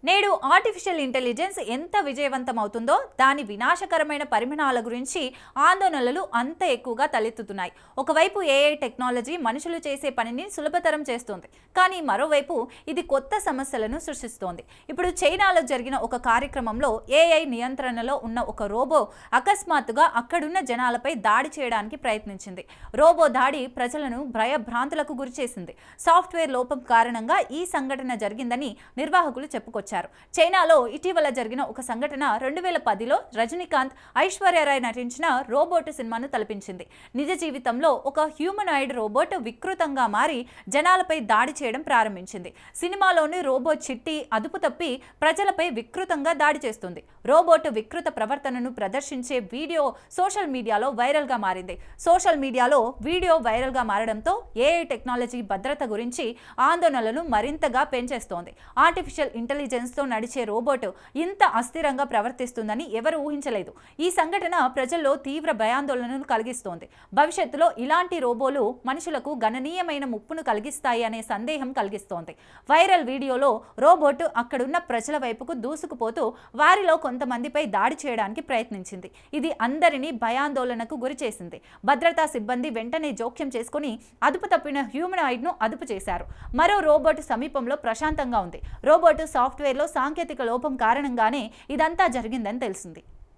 నేడు artificial intelligence ఎంత విజయవంతమవుతుందో దాని వినాశకరమైన పరిమాణాల గురించి ఆందోళనలు అంత ఎక్కువగా తలెత్తుతున్నాయి. ఒకవైపు ఏఐ టెక్నాలజీ మనుషులు చేసే పనిని సులభతరం చేస్తోంది, కానీ మరోవైపు ఇది కొత్త సమస్యలను సృష్టిస్తోంది. ఇప్పుడు చైనాలో జరిగిన ఒక కార్యక్రమంలో ఏఐ నియంత్రణలో ఉన్న ఒక రోబో అకస్మాత్తుగా అక్కడున్న జనాలపై దాడి చేయడానికి ప్రయత్నించింది. రోబో దాడి ప్రజలను భయభ్రాంతులకు గురిచేసింది. సాఫ్ట్వేర్ లోపం కారణంగా ఈ సంఘటన జరిగిందని నిర్వాహకులు చెప్పుకొచ్చారు. చైనాలో ఇటీవల జరిగిన ఒక సంఘటన 2010లో రజనీకాంత్, ఐశ్వర్య రాయ్ నటించిన రోబోట్ సినిమాను తలపించింది. నిజ జీవితంలో ఒక హ్యూమనాయిడ్ రోబోట్ వికృతంగా మారి జనాలపై దాడి చేయడం ప్రారంభించింది. సినిమాలోని రోబోట్ చిట్టి అదుపు తప్పి ప్రజలపై వికృతంగా దాడి చేస్తుంది. రోబోట్ వికృత ప్రవర్తనను ప్రదర్శించే వీడియో సోషల్ మీడియాలో వైరల్గా మారింది. సోషల్ మీడియాలో వీడియో వైరల్గా మారడంతో ఏఐ టెక్నాలజీ భద్రత గురించి ఆందోళనలను మరింతగా పెంచేస్తోంది. ఆర్టిఫిషియల్ ఇంటెలిజెన్స్ తో నడిచే రోబోట్ ఇంత అస్థిరంగా ప్రవర్తిస్తుందని ఎవరు ఊహించలేదు. ఈ సంఘటన ప్రజల్లో తీవ్ర భయాందోళనను కలిగిస్తోంది. భవిష్యత్తులో ఇలాంటి రోబోలు మనుషులకు గణనీయమైన ముప్పును కలిగిస్తాయి అనే సందేహం కలిగిస్తోంది. వైరల్ వీడియోలో రోబోట్ అక్కడున్న ప్రజల వైపుకు దూసుకుపోతూ వారిలో కొంతమందిపై దాడి చేయడానికి ప్రయత్నించింది. ఇది అందరినీ భయాందోళనకు గురిచేసింది. భద్రతా సిబ్బంది వెంటనే జోక్యం చేసుకుని అదుపు తప్పిన హ్యూమనాయిడ్ ను అదుపు చేశారు. మరో రోబోట్ సమీపంలో ప్రశాంతంగా ఉంది. రోబోట్ సాఫ్ట్వేర్లో సాంకేతిక లోపం కారణంగానే ఇదంతా జరిగిందని తెలిసింది.